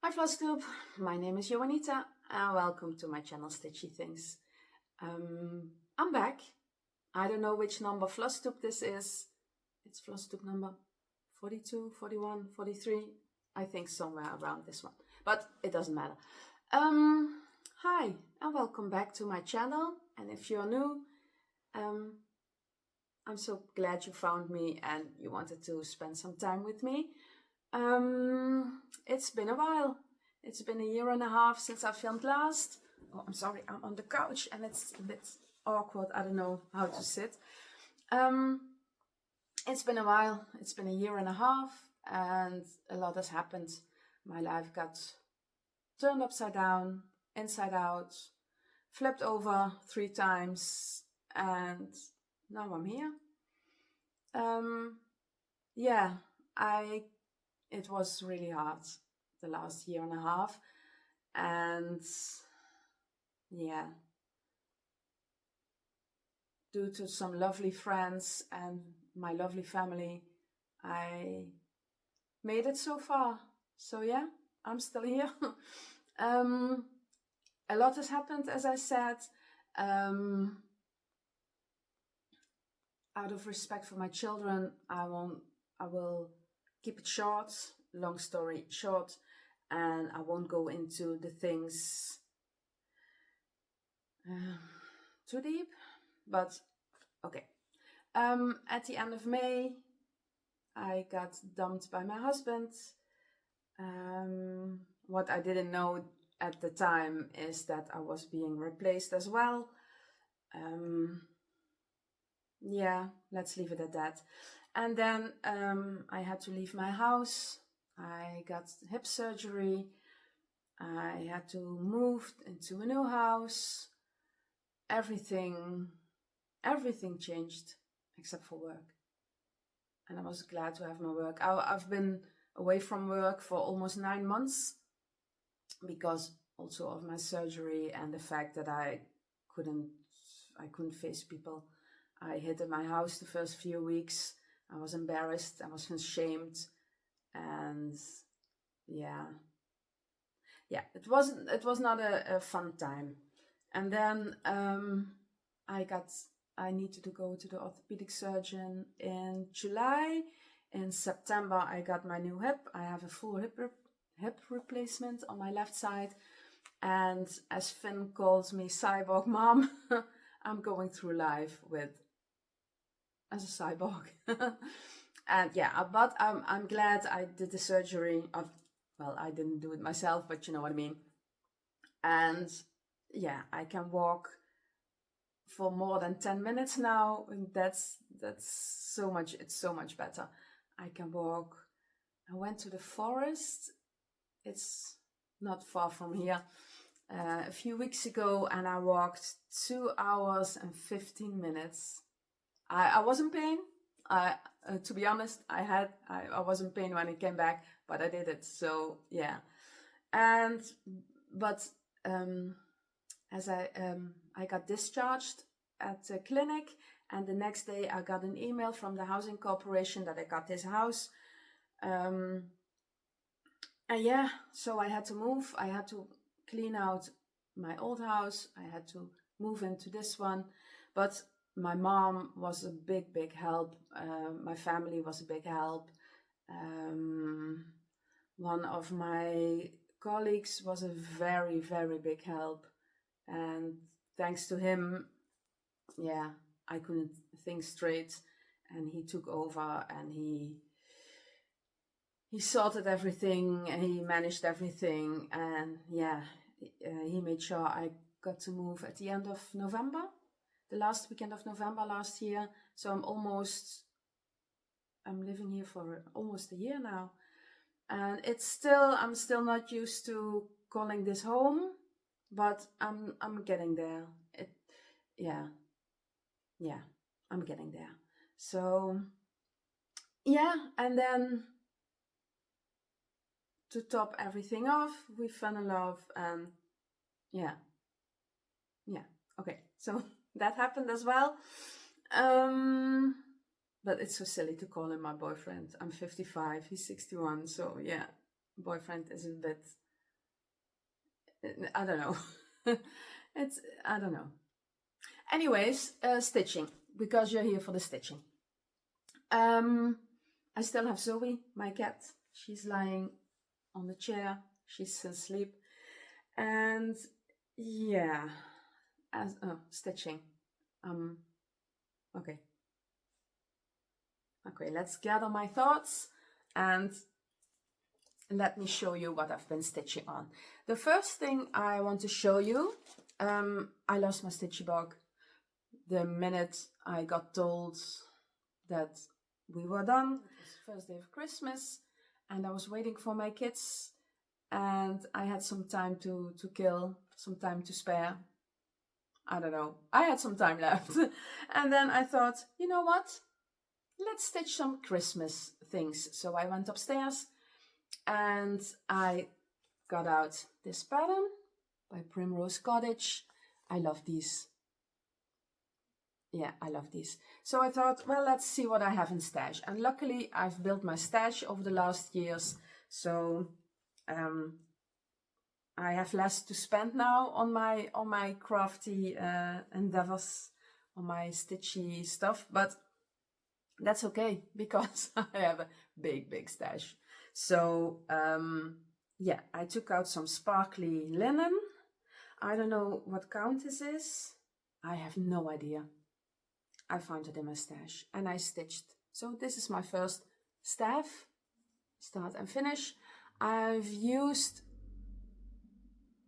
Hi Flosstube, my name is Joanita and welcome to my channel Stitchy Things. I'm back. I don't know which number Flosstube this is. It's Flosstube number 42, 41, 43. I think somewhere around this one, but it doesn't matter. Hi and welcome back to my channel, and if you're new, I'm so glad you found me and you wanted to spend some time with me. It's been a while. It's been a year and a half since I filmed last. Oh, I'm sorry, I'm on the couch and it's a bit awkward. I don't know how to sit. It's been a while. It's been a year and a half and a lot has happened. My life got turned upside down, inside out, flipped over 3 times, and now I'm here. Yeah, it was really hard the last year and a half, and yeah, due to some lovely friends and my lovely family, I made it so far. So yeah, I'm still here. A lot has happened, as I said. Out of respect for my children, I will keep it short, long story short, and I won't go into the things too deep, but okay. At the end of May, I got dumped by my husband. What I didn't know at the time is that I was being replaced as well. Yeah, let's leave it at that. And then I had to leave my house. I got hip surgery. I had to move into a new house. Everything changed except for work. And I was glad to have my work. I've been away from work for almost 9 months because also of my surgery and the fact that I couldn't face people. I hid in my house the first few weeks. I was embarrassed, I was ashamed, and yeah, it was not a fun time. And then I needed to go to the orthopedic surgeon in July. In September, I got my new hip. I have a full hip replacement on my left side. And as Finn calls me cyborg mom, I'm going through life as a cyborg. And yeah, but I'm glad I did the surgery. Well, I didn't do it myself, but you know what I mean. And yeah, I can walk for more than 10 minutes now, and that's so much. It's so much better. I can walk. I went to the forest. It's not far from here. A few weeks ago, and I walked 2 hours and 15 minutes. I was in pain. To be honest, I was in pain when I came back, but I did it. So yeah, but as I got discharged at the clinic, and the next day I got an email from the housing corporation that I got this house. And yeah, so I had to move. I had to clean out my old house. I had to move into this one, but my mom was a big help. My family was a big help. One of my colleagues was a very big help, and thanks to him, yeah, I couldn't think straight, and he took over and he sorted everything and he managed everything, and yeah, he made sure I got to move at the end of November, the last weekend of November last year. So I'm living here for almost a year now, and I'm still not used to calling this home, but I'm getting there. Yeah, I'm getting there. So yeah, and then to top everything off, we fell in love, and yeah, okay, so that happened as well. But it's so silly to call him my boyfriend. I'm 55, he's 61, so yeah, boyfriend is a bit I don't know. I don't know. Anyways, stitching, because you're here for the stitching. I still have Zoe, my cat. She's lying on the chair. She's asleep. And yeah, stitching. Okay. Okay, let's gather my thoughts and let me show you what I've been stitching on. The first thing I want to show you, I lost my stitchy bug the minute I got told that we were done. It was the first day of Christmas and I was waiting for my kids and I had some time to kill, some time to spare. I don't know, I had some time left. And then I thought, you know what? Let's stitch some Christmas things. So I went upstairs and I got out this pattern by Primrose Cottage. I love these. Yeah, I love these. So I thought, well, let's see what I have in stash. And luckily, I've built my stash over the last years. So I have less to spend now on my crafty endeavors, on my stitchy stuff. But that's okay, because I have a big stash. So yeah, I took out some sparkly linen. I don't know what count this is. I have no idea. I found it in my stash and I stitched. So this is my first staff, start and finish. I've used,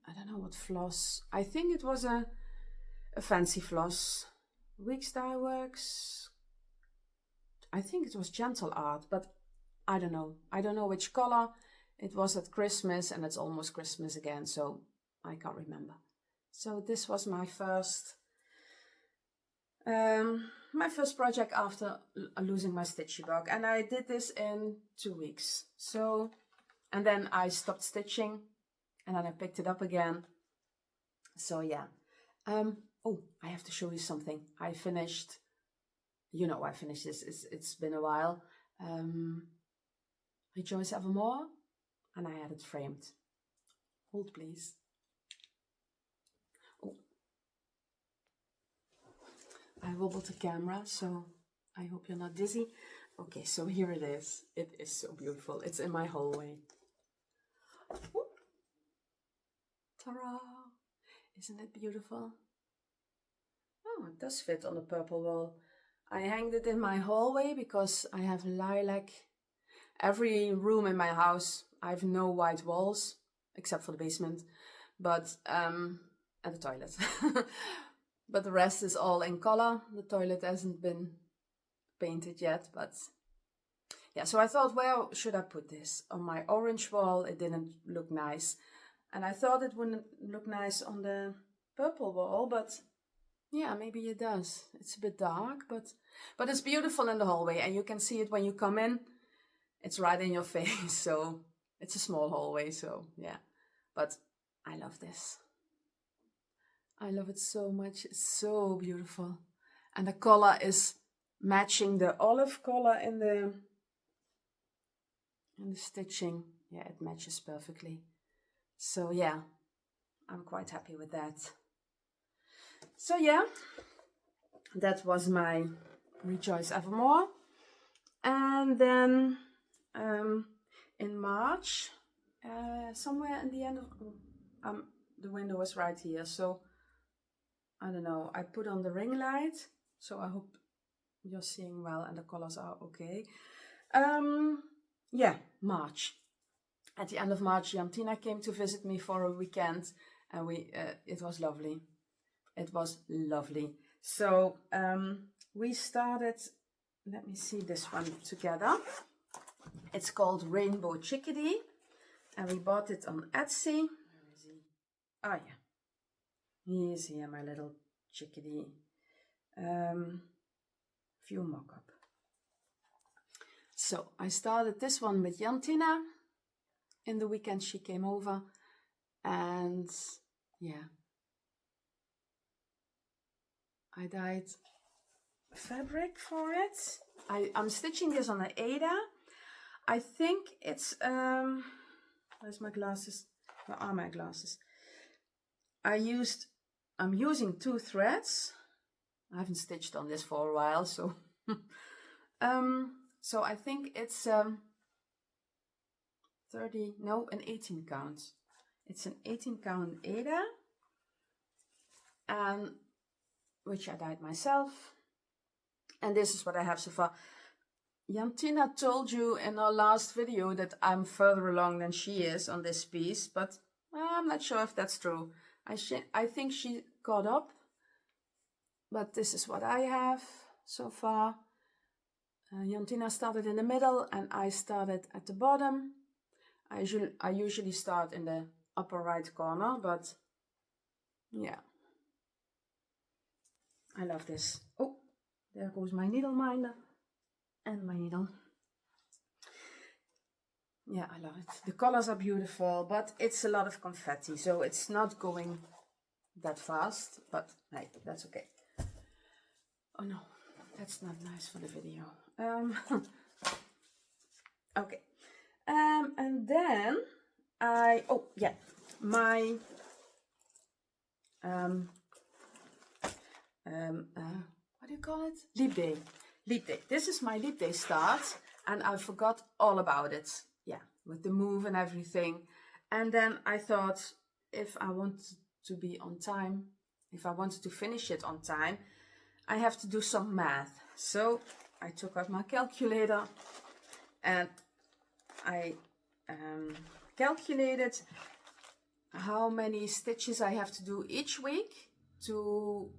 I don't know what floss. I think it was a fancy floss. Weeks Dye Works. I think it was Gentle Art, but I don't know. I don't know which color. It was at Christmas and it's almost Christmas again, so I can't remember. So this was my first project after losing my stitchy bug, and I did this in 2 weeks. So, and then I stopped stitching and then I picked it up again. So yeah. Oh, I have to show you something. I finished, you know, I finished this. It's been a while. Rejoice Evermore, and I had it framed. Hold please. Oh. I wobbled the camera, so I hope you're not dizzy. Okay, so here it is. It is so beautiful. It's in my hallway. Ooh. Ta-ra! Isn't it beautiful? Oh, it does fit on the purple wall. I hanged it in my hallway because I have lilac. Every room in my house, I have no white walls, except for the basement, but and the toilet. But the rest is all in color. The toilet hasn't been painted yet, but yeah, so I thought, where should I put this? On my orange wall, it didn't look nice. And I thought it wouldn't look nice on the purple wall, but yeah, maybe it does. It's a bit dark, but it's beautiful in the hallway, and you can see it when you come in. It's right in your face, so it's a small hallway, so yeah. But I love this. I love it so much. It's so beautiful. And the color is matching the olive color in the stitching. Yeah, it matches perfectly. So yeah, I'm quite happy with that. So yeah, that was my Rejoice Evermore. And then in March, somewhere in the end of the window was right here, so I don't know, I put on the ring light, so I hope you're seeing well and the colors are okay. Yeah, March. At the end of March, Jantina came to visit me for a weekend, and it was lovely. It was lovely. So we started, let me see this one together. It's called Rainbow Chickadee, and we bought it on Etsy. Where is he? Oh yeah, he is here, my little chickadee. View mock-up. So I started this one with Jantina. In the weekend she came over, and yeah, I dyed fabric for it. I'm stitching this on an Ada. I think it's where's my glasses? Where are my glasses? I'm using 2 threads. I haven't stitched on this for a while, so so I think it's 30, no, an 18 count. It's an 18 count Ada, and which I dyed myself. And this is what I have so far. Jantina told you in our last video that I'm further along than she is on this piece, but I'm not sure if that's true. I think she caught up, but this is what I have so far. Jantina started in the middle and I started at the bottom. I usually start in the upper right corner, but yeah. I love this. Oh, there goes my needle minder and my needle. Yeah, I love it. The colors are beautiful, but it's a lot of confetti, so it's not going that fast, but hey, that's okay. Oh no, that's not nice for the video. Okay. And then oh yeah, my what do you call it? Leap day. Leap day. This is my leap day start, and I forgot all about it. Yeah, with the move and everything. And then I thought, if I wanted to be on time, if I wanted to finish it on time, I have to do some math. So I took out my calculator and I calculated how many stitches I have to do each week to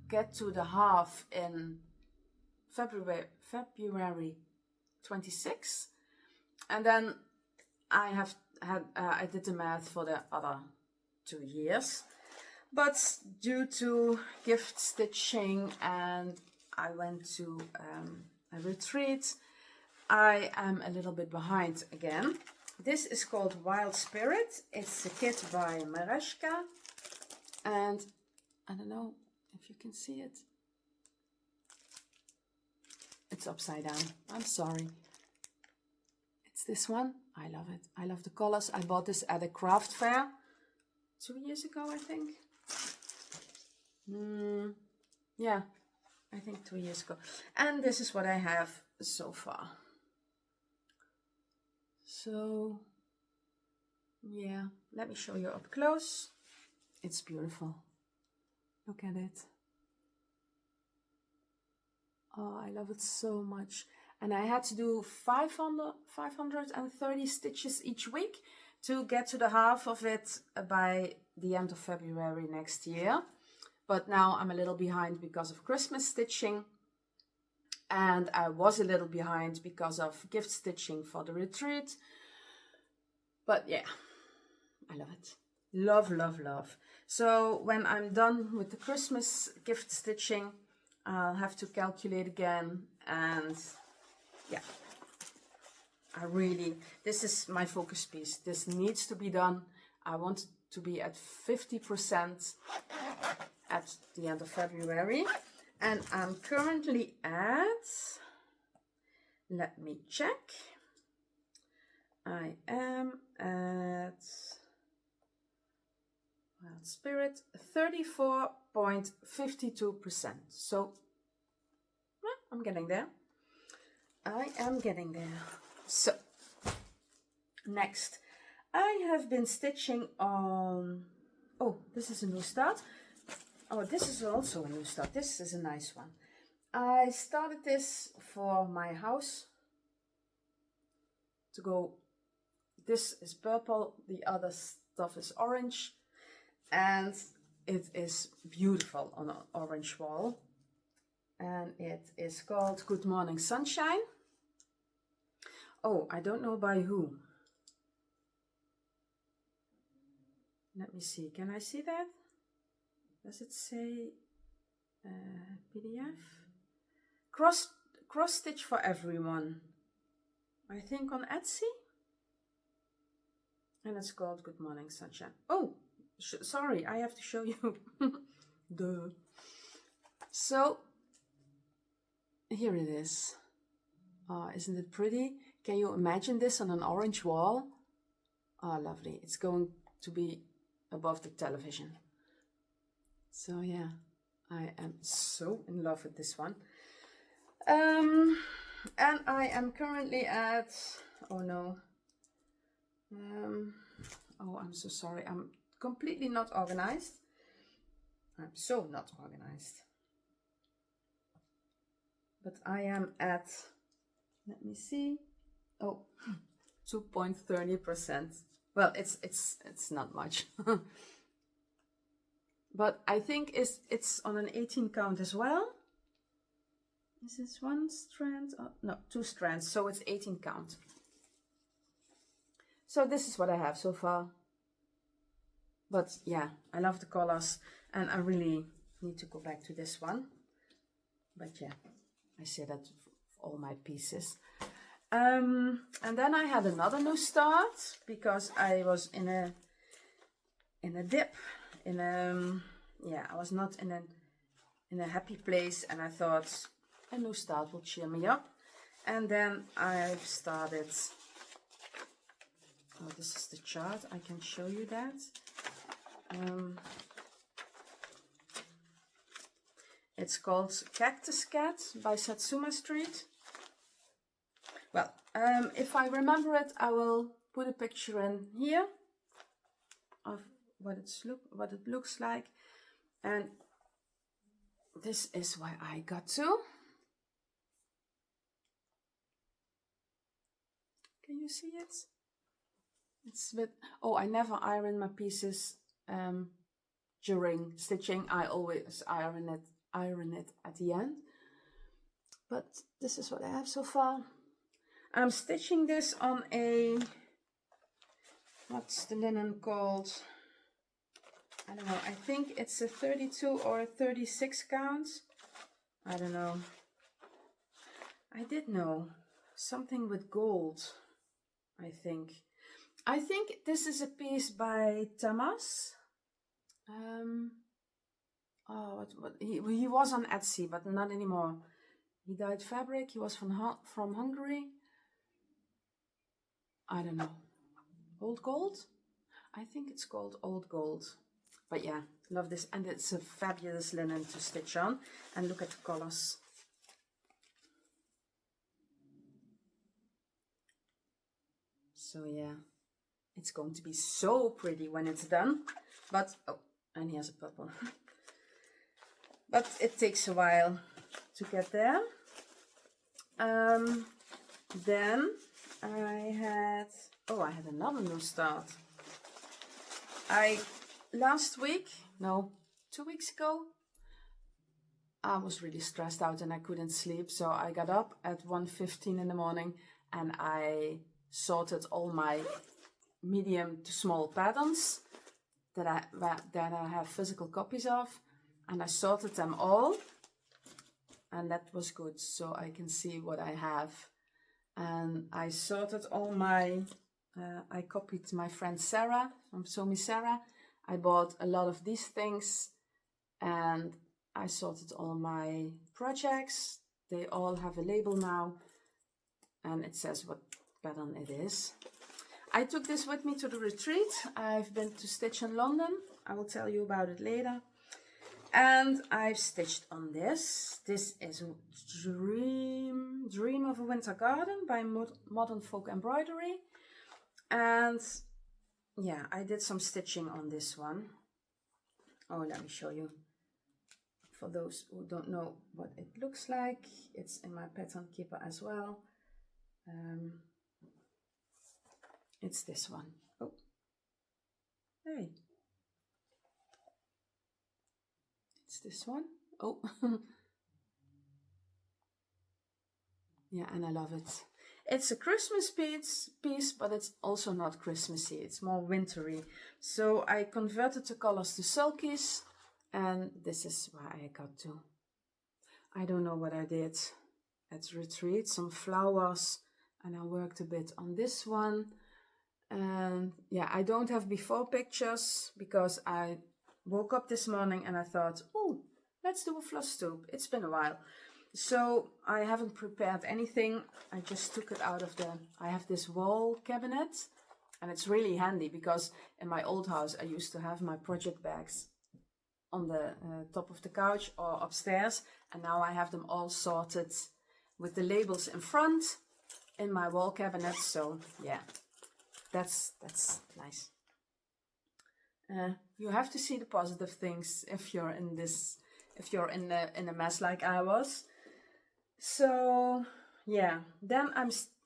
get to the half in February 26th. And then I did the math for the other 2 years. But due to gift stitching and I went to a retreat, I am a little bit behind again. This is called Wild Spirit. It's a kit by Mereshka. And I don't know if you can see it. It's upside down. I'm sorry. It's this one. I love it. I love the colors. I bought this at a craft fair 2 years ago, I think. Yeah, I think 2 years ago. And this is what I have so far. So, yeah, let me show you up close. It's beautiful. Look at it. Oh, I love it so much. And I had to do 530 stitches each week to get to the half of it by the end of February next year. But now I'm a little behind because of Christmas stitching. And I was a little behind because of gift stitching for the retreat. But yeah, I love it. Love, love, love. So when I'm done with the Christmas gift stitching, I'll have to calculate again. And yeah, this is my focus piece. This needs to be done. I want it to be at 50% at the end of February. And I'm currently at, let me check. I am at Wild Spirit 34.52%. So I'm getting there. I am getting there. So next, I have been stitching on, oh, this is a new start. Oh, this is also a new start. This is a nice one. I started this for my house to go. This is purple, the other stuff is orange, and it is beautiful on an orange wall. And it is called Good Morning Sunshine. Oh, I don't know by who. Let me see. Can I see that? Does it say PDF? Cross Stitch for Everyone. I think on Etsy. And it's called Good Morning Sunshine. Oh, sorry, I have to show you. Duh. So, here it is. Oh, isn't it pretty? Can you imagine this on an orange wall? Oh, lovely. It's going to be above the television. So yeah, I am so in love with this one. And I am currently at, oh no, oh, I'm so sorry, I'm completely not organized. I'm so not organized. But I am at, let me see, oh, 2.30%. Well, it's not much. But I think it's on an 18 count as well. Is this one strand? Oh, no, 2 strands, so it's 18 count. So this is what I have so far. But yeah, I love the colors and I really need to go back to this one. But yeah, I say that for all my pieces. And then I had another new start because I was in a dip, I was not in a happy place, and I thought a new start will cheer me up. And then I've started, oh, this is the chart, I can show you that. It's called Cactus Cat by Satsuma Street. Well, if I remember it, I will put a picture in here of what it looks like. And this is where I got to. Can you see it? It's a bit, oh, I never iron my pieces during stitching. I always iron it at the end. But this is what I have so far. I'm stitching this on a, what's the linen called? I don't know, I think it's a 32 or a 36 count. I don't know. I did know. Something with gold, I think. I think this is a piece by Tamas. Oh, he was on Etsy, but not anymore. He dyed fabric. He was from Hungary. I don't know. Old gold? I think it's called old gold. But yeah, love this. And it's a fabulous linen to stitch on. And look at the colors. So yeah, it's going to be so pretty when it's done. But, oh, and here's a purple. But it takes a while to get there. Then I had another new start. Last week, no, 2 weeks ago, I was really stressed out and I couldn't sleep. So I got up at 1:15 in the morning and I sorted all my medium to small patterns that I have physical copies of, and I sorted them all, and that was good, so I can see what I have. And I sorted all my, I copied my friend Sarah from Sew Me Sarah. I bought a lot of these things, and I sorted all my projects. They all have a label now, and it says what pattern it is. I took this with me to the retreat. I've been to stitch in London. I will tell you about it later. And I've stitched on this. This is Dream of a Winter Garden by Modern Folk Embroidery. And yeah, I did some stitching on this one. Oh, let me show you. For those who don't know what it looks like, it's in my pattern keeper as well. It's this one. Oh, hey. It's this one. Oh, yeah, and I love it. It's a Christmas piece, but it's also not Christmassy. It's more wintry. So I converted the colors to sulkies, and this is where I got to. I don't know what I did at retreat. Some flowers, and I worked a bit on this one. And yeah, I don't have before pictures because I woke up this morning and I thought, oh, let's do a Flosstube. It's been a while. So I haven't prepared anything. I just took it out of I have this wall cabinet, and it's really handy because in my old house I used to have my project bags on the top of the couch or upstairs, and now I have them all sorted with the labels in front in my wall cabinet. So yeah, that's nice. You have to see the positive things if you're in a mess like I was. So yeah, then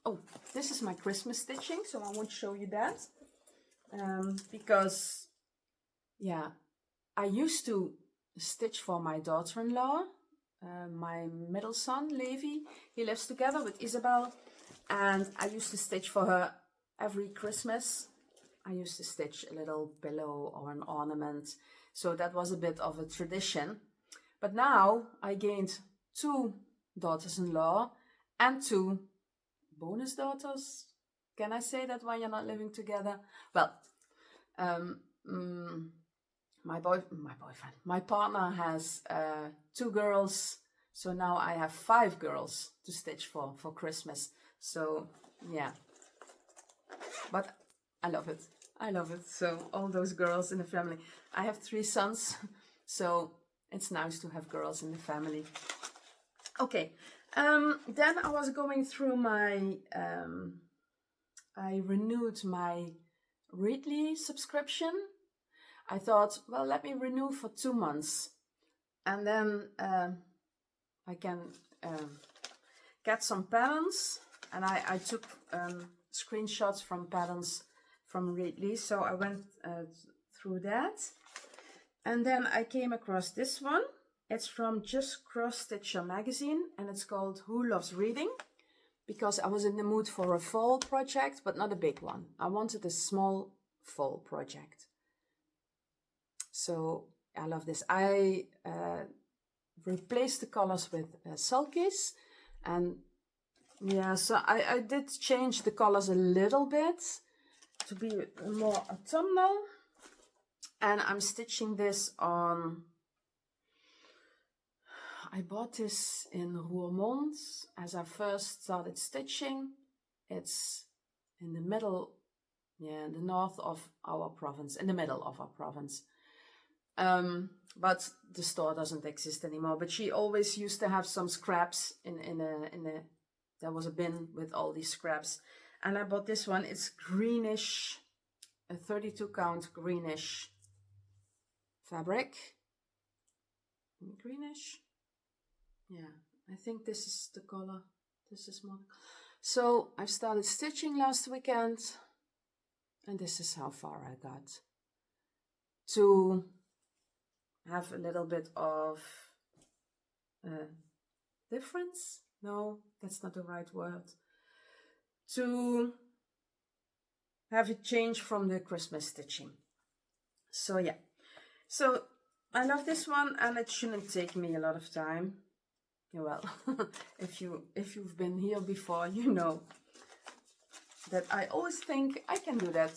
oh, this is my Christmas stitching, so I won't show you that because yeah, I used to stitch for my daughter-in-law, my middle son Levi. He lives together with Isabel, and I used to stitch for her every Christmas. I used to stitch a little pillow or an ornament, so that was a bit of a tradition. But now I gained 2 daughters-in-law and 2 bonus daughters. Can I say that when you're not living together? Well, my partner has 2 girls, so now I have 5 girls to stitch for Christmas. So yeah, but I love it. I love it. So all those girls in the family. I have 3 sons, so it's nice to have girls in the family. Okay, then I was going through my, I renewed my Readly subscription. I thought, well, let me renew for 2 months, and then I can get some patterns, and I took screenshots from patterns from Readly, so I went through that, and then I came across this one. It's from Just Cross Stitcher magazine, and it's called Who Loves Reading? Because I was in the mood for a fall project, but not a big one. I wanted a small fall project. So I love this. I replaced the colors with sulkies, and yeah, so I did change the colors a little bit to be more autumnal, and I'm stitching this on, I bought this in Roermond as I first started stitching. It's in the middle, yeah, in the north of our province, in the middle of our province. But the store doesn't exist anymore. But she always used to have some scraps there was a bin with all these scraps. And I bought this one. It's greenish, a 32 count greenish fabric. Greenish. Yeah, I think this is the color. This is more. So I started stitching last weekend, and this is how far I got. To have a little bit of difference. No, that's not the right word. To have it change from the Christmas stitching. So yeah, so I love this one, and it shouldn't take me a lot of time. Well, if you've been here before, you know that I always think I can do that.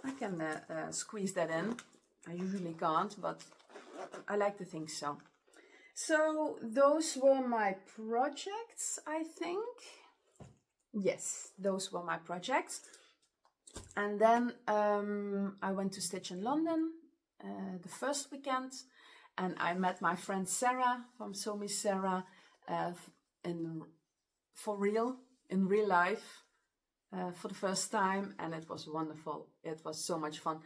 I can squeeze that in. I usually can't, but I like to think so. So those were my projects, I think. Yes, those were my projects. And then I went to stitch in London the first weekend, and I met my friend Sarah from Sew Me Sarah in real life for the first time, and it was wonderful. It was so much fun.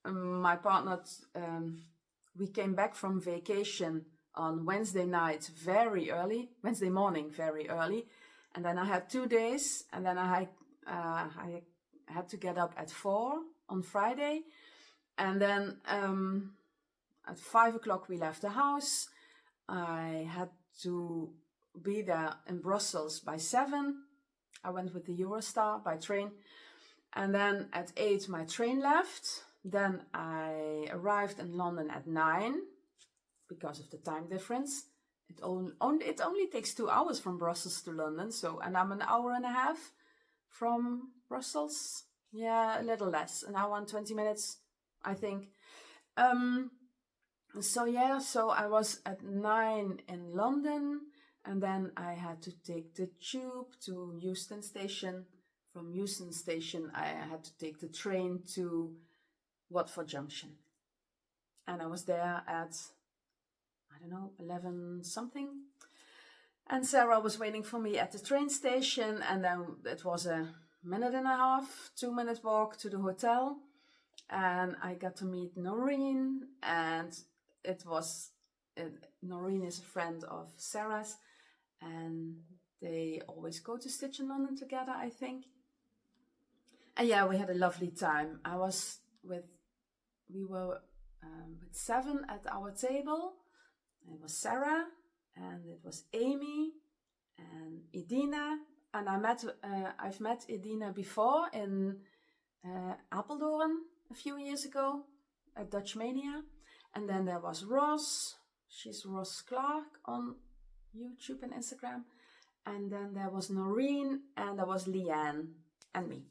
My partner, we came back from vacation on Wednesday morning very early, and then I had 2 days, and then I had to get up at 4 on Friday, and then at 5 o'clock we left the house. I had to be there in Brussels by 7. I went with the Eurostar by train, and then at 8 my train left. Then I arrived in London at 9 because of the time difference. It only takes 2 hours from Brussels to London, so, and I'm an hour and a half from Brussels. Yeah, a little less, an hour and 20 minutes, I think. So yeah, so I was at 9 in London, and then I had to take the tube to Euston Station. From Euston Station, I had to take the train to Watford Junction. and I was there at, I don't know, 11 something. And Sarah was waiting for me at the train station, and then it was a minute and a half, 2-minute walk to the hotel. And I got to meet Noreen, and Noreen is a friend of Sarah's, and they always go to Stitch in London together, I think. And yeah, we had a lovely time. We were with 7 at our table. It was Sarah, and it was Amy, and Edina. And I've met Edina before in Apeldoorn a few years ago at Dutch Mania. And then there was Ross. She's Ross Clark on YouTube and Instagram. And then there was Noreen, and there was Leanne and me.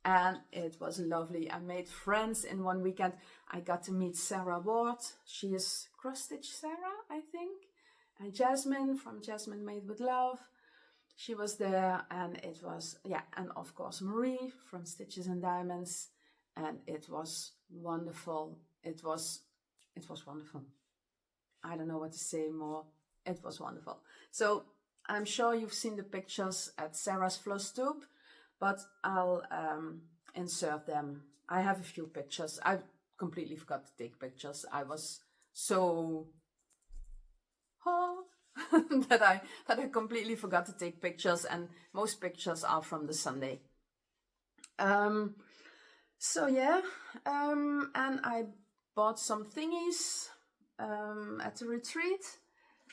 And it was lovely. I made friends in one weekend. I got to meet Sarah Ward. She is Cross Stitch Sarah, I think. And Jasmine from Jasmine Made with Love. She was there, and it was, and of course Marie from Stitches and Diamonds. And it was wonderful. It was wonderful. I don't know what to say more. It was wonderful. So I'm sure you've seen the pictures at Sarah's Flosstube, but I'll insert them. I have a few pictures. I completely forgot to take pictures. I was so that I completely forgot to take pictures, and most pictures are from the Sunday. So yeah, and I bought some thingies at the retreat.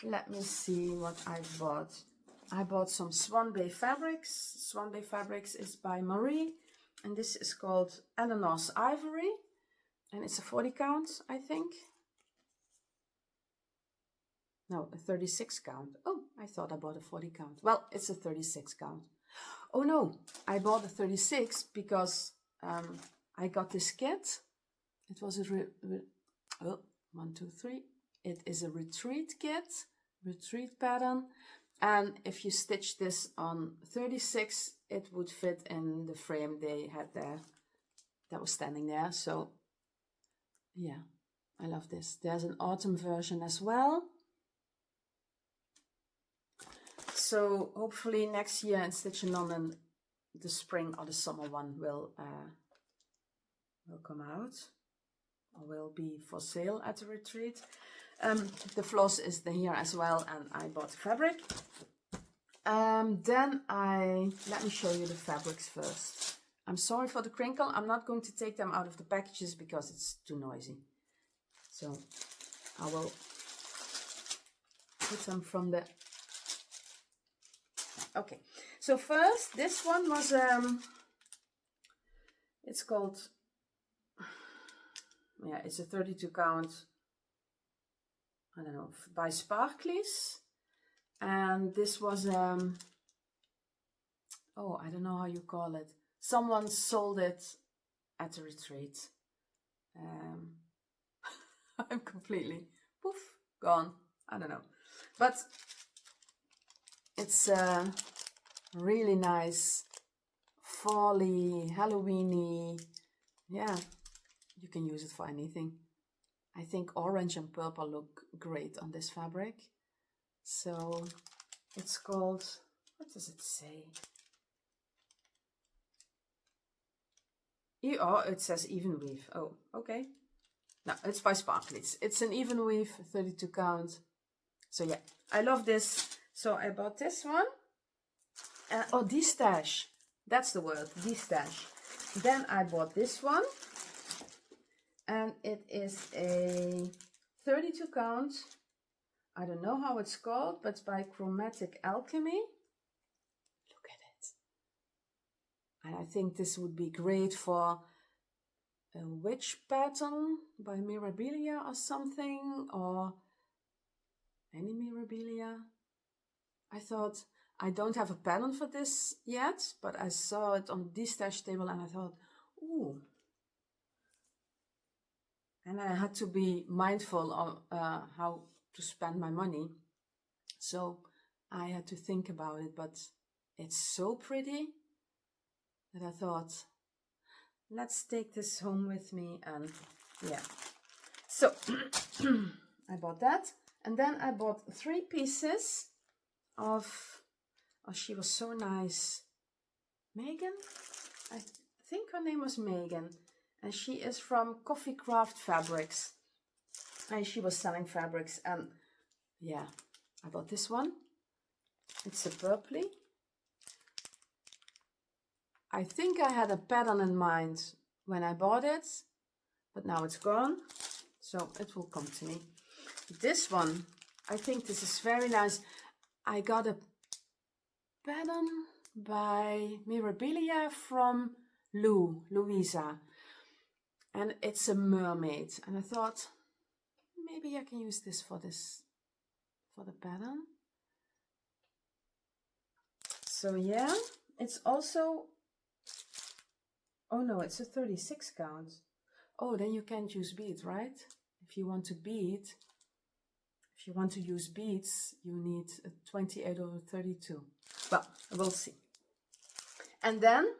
Let me see what I bought. I bought some Swan Bay fabrics. Swan Bay fabrics is by Marie, and this is called Eleanor's Ivory, and it's a 40 count, I think. No, a 36 count. Oh, I thought I bought a 40 count. Well, it's a 36 count. Oh no, I bought a 36 because I got this kit. It was a 1, 2, 3. It is a retreat kit, retreat pattern. And if you stitch this on 36, it would fit in the frame they had there, that was standing there. So yeah, I love this. There's an autumn version as well. So hopefully next year in Stitch in London, the spring or the summer one will come out, or will be for sale at the retreat. The floss is here as well, and I bought the fabric. Then let me show you the fabrics first. I'm sorry for the crinkle. I'm not going to take them out of the packages because it's too noisy. So I will put them from the... Okay, so first, this one was, it's called, it's a 32 count, I don't know, by Sparklies. And this was, I don't know how you call it. Someone sold it at the retreat. I'm completely, poof, gone. I don't know. But it's really nice, fally, Halloweeny. Yeah, you can use it for anything. I think orange and purple look great on this fabric. So it's called, what does it say? Oh, it says even weave. Oh, okay. No, it's by Sparklies. It's an even weave, 32 count. So yeah, I love this. So I bought this one. D-stash. That's the word, D-stash. Then I bought this one. And it is a 32 count. I don't know how it's called, but it's by Chromatic Alchemy. Look at it. And I think this would be great for a witch pattern by Mirabilia or something, or any Mirabilia. I thought, I don't have a pattern for this yet, but I saw it on the D-stash table and I thought, ooh. And I had to be mindful of how to spend my money. So I had to think about it, but it's so pretty that I thought, let's take this home with me. And yeah, So I bought that, and then I bought 3 pieces of, oh, she was so nice, Megan, I think her name was Megan, and she is from Coffee Craft Fabrics, and she was selling fabrics, and yeah, I bought this one. It's a purpley. I think I had a pattern in mind when I bought it, but now it's gone, so it will come to me. This one, I think this is very nice. I got a pattern by Mirabilia from Louisa, and it's a mermaid, and I thought maybe I can use this for the pattern. So yeah, it's also, oh no, it's a 36 count. Oh, then you can't use beads, right? If you want to bead, if you want to use beads, you need a 28 or 32. Well, we'll see. And then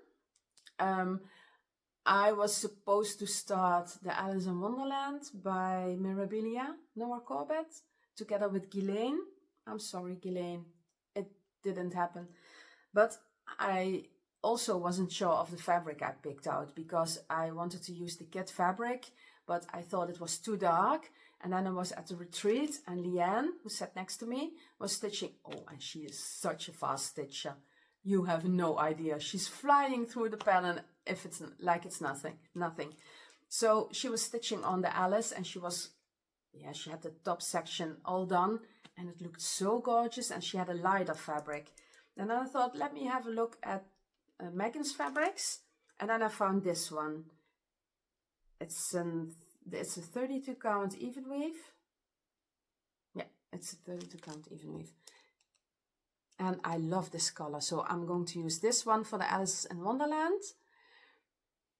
I was supposed to start the Alice in Wonderland by Mirabilia, Noah Corbett, together with Ghislaine. I'm sorry, Ghislaine, it didn't happen. But I also wasn't sure of the fabric I picked out, because I wanted to use the kit fabric, but I thought it was too dark. And then I was at the retreat, and Leanne, who sat next to me, was stitching. Oh, and she is such a fast stitcher. You have no idea. She's flying through the pattern if it's like it's nothing. So she was stitching on the Alice, and she had the top section all done, and it looked so gorgeous, and she had a lighter fabric. And then I thought, let me have a look at Megan's fabrics, and then I found this one. It's a 32 count even weave. Yeah, it's a 32 count even weave. And I love this color, so I'm going to use this one for the Alice in Wonderland.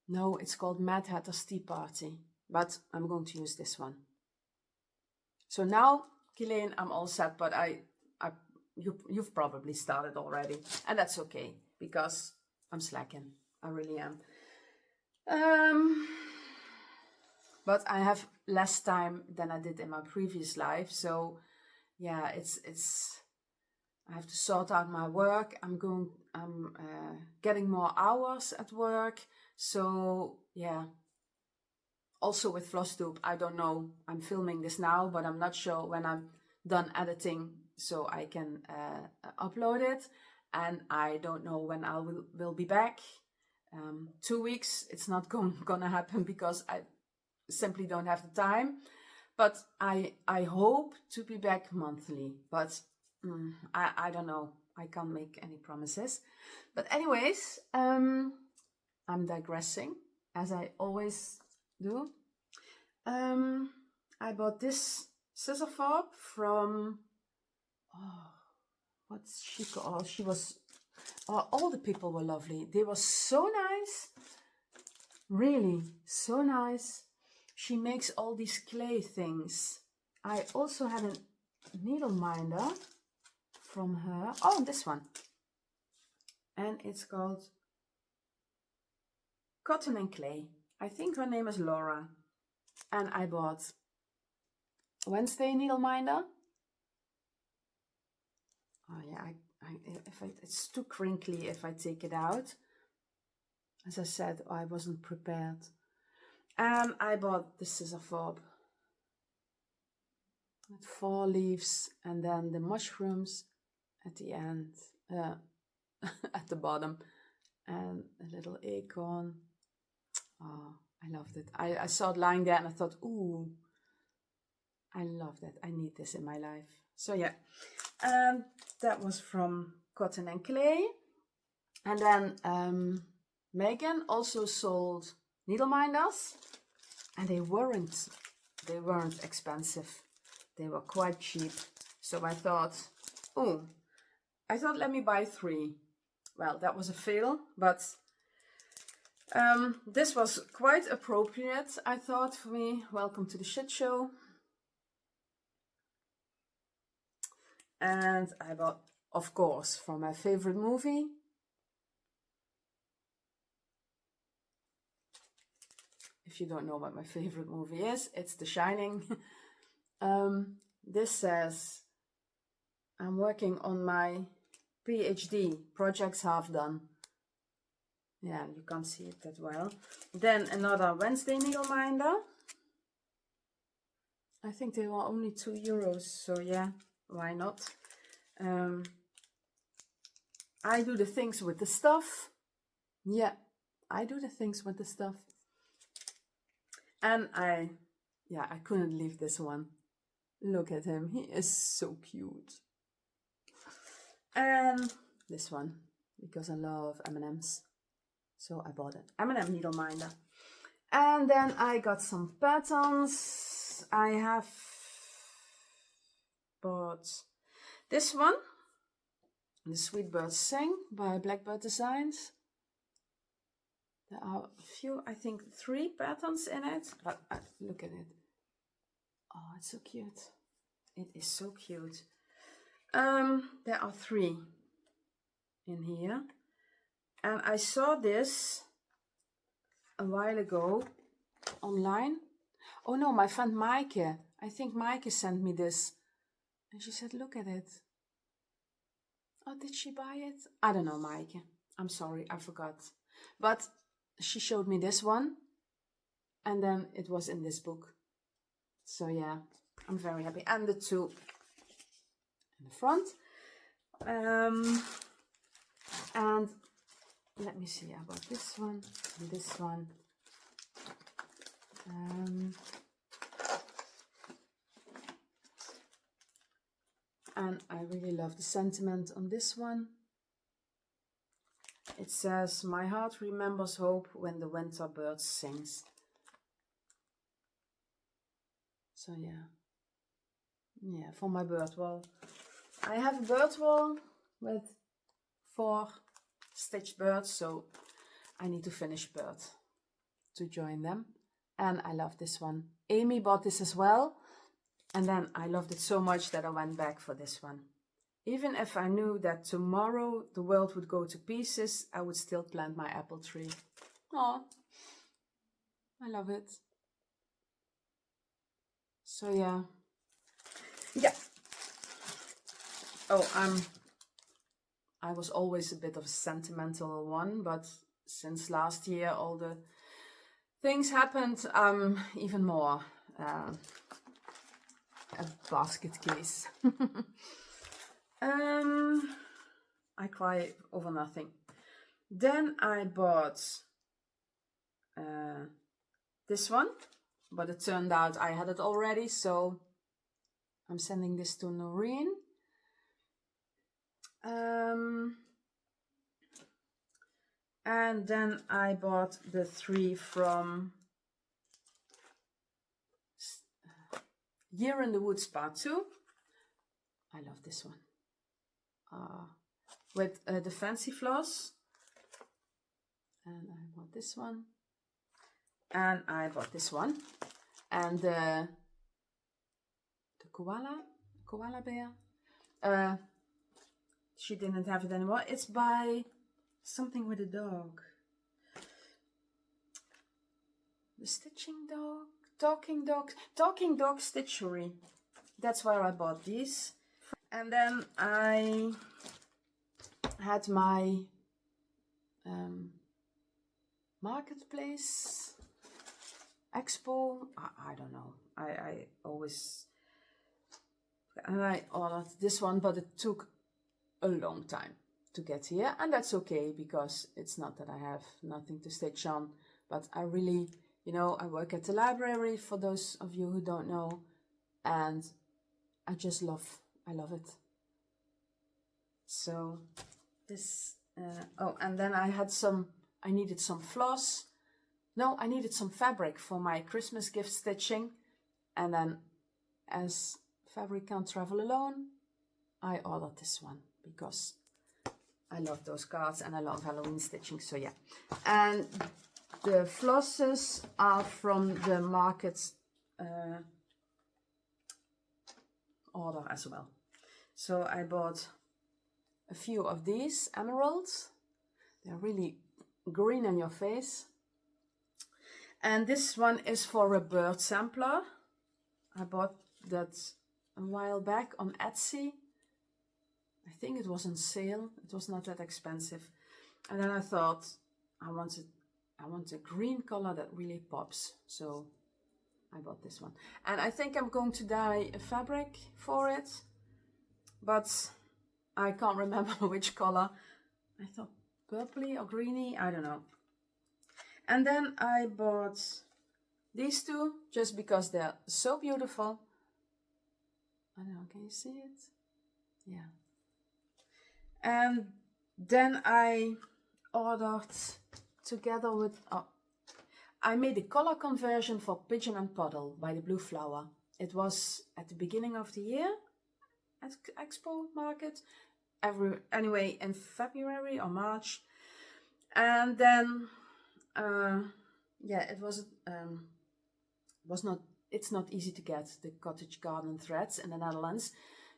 No, it's called Mad Hatter's Tea Party, but I'm going to use this one. So now, Ghislaine, I'm all set, but you've probably started already, and that's okay, because I'm slacking. I really am. But I have less time than I did in my previous life, so yeah, I have to sort out my work. I'm getting more hours at work, so yeah. Also with Flosstube, I don't know. I'm filming this now, but I'm not sure when I'm done editing, so I can upload it. And I don't know when I will be back. 2 weeks, it's not gonna happen, because I simply don't have the time. But I hope to be back monthly, but I don't know. I can't make any promises. But anyways, I'm digressing, as I always do. I bought this scissor fob from, what's she called? She was, all the people were lovely. They were so nice, really so nice. She makes all these clay things. I also had a needle minder from her. Oh, this one. And it's called Cotton and Clay. I think her name is Laura. And I bought Wednesday needle minder. Oh yeah, it's too crinkly if I take it out. As I said, I wasn't prepared. And I bought the scissor fob with 4 leaves, and then the mushrooms at the end, at the bottom, and a little acorn. Oh, I loved it. I saw it lying there, and I thought, ooh, I love that. I need this in my life. So yeah, and that was from Cotton and Clay. And then Megan also sold needle minders, and they weren't expensive. They were quite cheap. So I thought, let me buy 3. Well, that was a fail, but this was quite appropriate, I thought, for me. Welcome to the shit show. And I bought, of course, from my favorite movie, if if you don't know what my favorite movie is, it's The Shining. This says, I'm working on my PhD, projects half done. Yeah, you can't see it that well. Then another Wednesday needle minder. I think they were only €2, so yeah, why not? I do the things with the stuff. Yeah, I do the things with the stuff. And I couldn't leave this one. Look at him, he is so cute. And this one, because I love M&Ms. So I bought an M&M needle minder. And then I got some patterns. I have bought this one, The Sweet Birds Sing by Blackbird Designs. There are a few, I think 3 patterns in it, but look at it. Oh, it's so cute. It is so cute. There are 3 in here. And I saw this a while ago online. Oh no, my friend Maaike. I think Maaike sent me this. And she said, look at it. Oh, did she buy it? I don't know, Maaike. I'm sorry, I forgot. But she showed me this one. And then it was in this book. So yeah, I'm very happy. And the 2 in the front. And let me see, I bought this one and this one. And I really love the sentiment on this one. It says, my heart remembers hope when the winter bird sings. So yeah, for my bird wall. I have a bird wall with 4 stitched birds, so I need to finish bird to join them. And I love this one. Amy bought this as well, and then I loved it so much that I went back for this one. Even if I knew that tomorrow the world would go to pieces, I would still plant my apple tree. Oh, I love it. So yeah. Oh, I was always a bit of a sentimental one, but since last year all the things happened, even more a basket case. I cry over nothing. Then I bought this one, but it turned out I had it already, so I'm sending this to Noreen. And then I bought the 3 from Year in the Woods Part 2. I love this one. With the fancy floss. And I bought this one. And I bought this one. And the koala bear. She didn't have it anymore. It's by something with a dog. The Stitching Dog? Talking Dog Stitchery. That's where I bought these. And then I had my marketplace expo. I don't know. I always, and I ordered this one, but it took a long time to get here, and that's okay, because it's not that I have nothing to stitch on, but I really, I work at the library, for those of you who don't know, and I love it. So this, and then I needed some floss. No, I needed some fabric for my Christmas gift stitching, and then as fabric can't travel alone, I ordered this one because I love those cards and I love Halloween stitching, so yeah. And the flosses are from the market order as well. So I bought a few of these emeralds. They're really green on your face. And this one is for a bird sampler. I bought that a while back on Etsy. I think it was on sale. It was not that expensive. And then I thought I want a green color that really pops. So I bought this one. And I think I'm going to dye a fabric for it. But I can't remember which color. I thought purpley or greeny. I don't know. And then I bought these two just because they're so beautiful. I don't know, can you see it? Yeah. And then I ordered together with, I made a color conversion for Pigeon and Puddle by the Blue Flower. It was at the beginning of the year at Expo Market. Anyway, in February or March. And then, yeah, it's not easy to get the cottage garden threads in the Netherlands.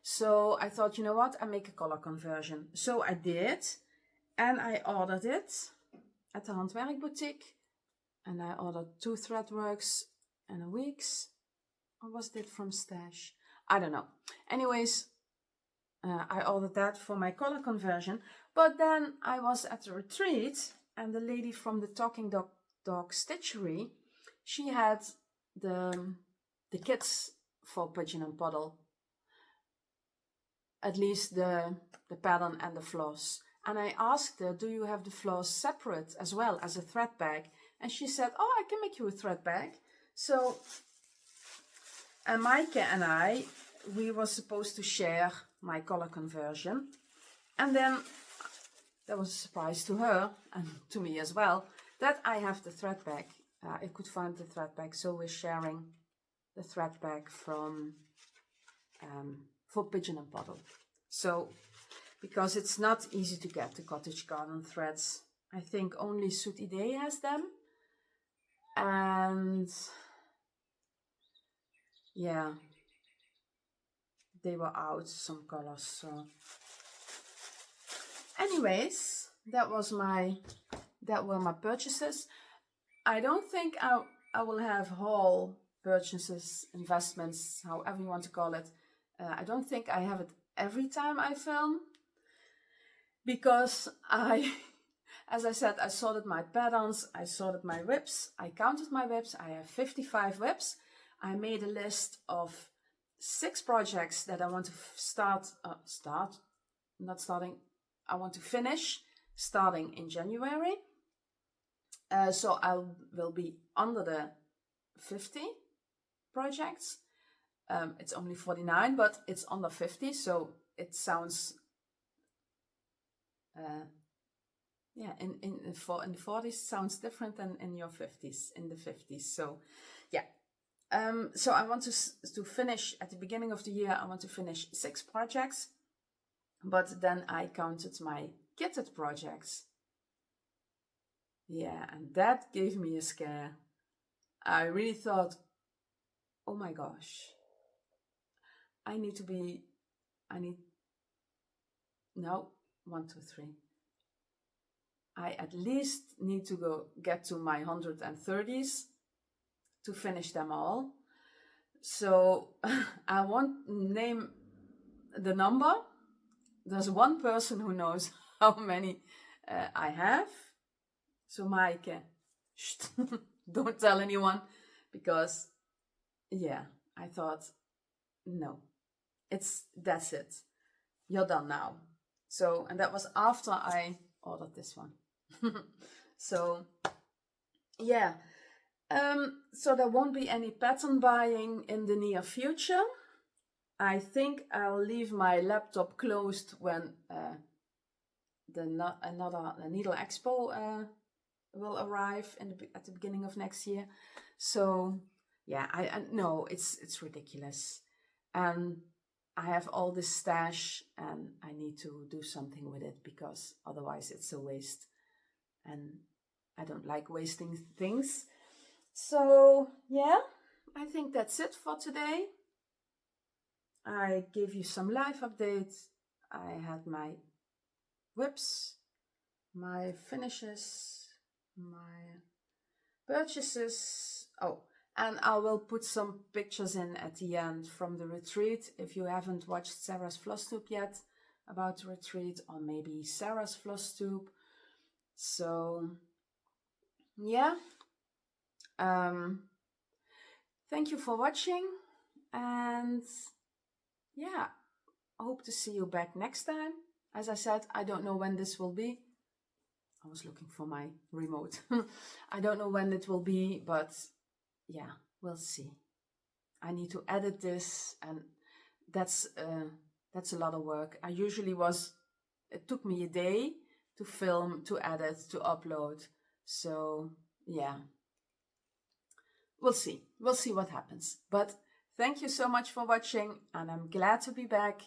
So I thought, you know what, I make a color conversion. So I did, and I ordered it at the Handwerk Boutique. And I ordered 2 threadworks and a week's. Or was it from Stash? I don't know. Anyways, I ordered that for my color conversion. But then I was at a retreat, and the lady from the Talking Dog Stitchery, she had the kits for Pigeon and Puddle. At least the pattern and the floss. And I asked her, do you have the floss separate as well as a thread bag? And she said, oh, I can make you a thread bag. So, and Maaike and I, we were supposed to share my color conversion. And then that was a surprise to her and to me as well, that I have the thread bag. I could find the thread bag, so we're sharing the thread bag from for Pigeon and Puddle. So, because it's not easy to get the cottage garden threads. I think only Soot Idee has them. And yeah, they were out, some colors. So anyways, that were my purchases. I don't think I will have haul purchases, investments, however you want to call it. I don't think I have it every time I film, because as I said, I sorted my patterns, I sorted my whips, I counted my whips, I have 55 whips. I made a list of 6 projects that I want to I want to finish starting in January. So I will be under the 50 projects. It's only 49, but it's under 50, so it sounds, yeah, in the 40s sounds different than in your 50s, in the 50s. So, yeah. So I want to finish at the beginning of the year. I want to finish 6 projects, but then I counted my kitted projects. Yeah, and that gave me a scare. I really thought, oh my gosh, no, 1, 2, 3. I at least need to get to my 130s to finish them all. So I won't name the number. There's one person who knows how many I have. So Maaike, don't tell anyone, because yeah, I thought, no, that's it. You're done now. So, and that was after I ordered this one. So, yeah. So there won't be any pattern buying in the near future. I think I'll leave my laptop closed when the Needle Expo will arrive at the beginning of next year. So yeah, I know it's ridiculous, and I have all this stash, and I need to do something with it, because otherwise it's a waste, and I don't like wasting things. So yeah, I think that's it for today. I gave you some live updates. I had my whips, my finishes, my purchases. Oh, and I will put some pictures in at the end from the retreat. If you haven't watched Sarah's Flosstube yet about the retreat, or maybe Sarah's Flosstube. So, yeah. Thank you for watching, and yeah, I hope to see you back next time. As I said, I don't know when this will be. I was looking for my remote. I don't know when it will be, but yeah, we'll see. I need to edit this, and that's a lot of work. It took me a day to film, to edit, to upload. So yeah, we'll see. We'll see what happens. But thank you so much for watching, and I'm glad to be back,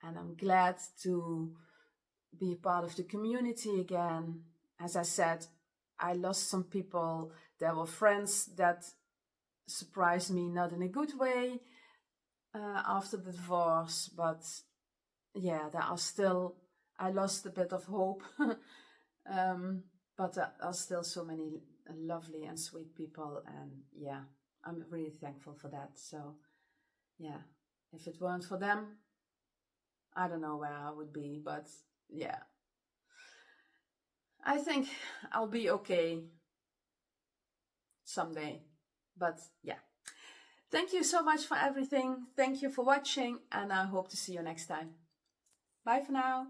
and I'm glad to be a part of the community again. As I said, I lost some people. There were friends that surprised me, not in a good way, after the divorce, but yeah, I lost a bit of hope. But there are still so many lovely and sweet people, and yeah, I'm really thankful for that. So yeah, if it weren't for them, I don't know where I would be, but yeah, I think I'll be okay someday. But yeah, thank you so much for everything. Thank you for watching, and I hope to see you next time. Bye for now.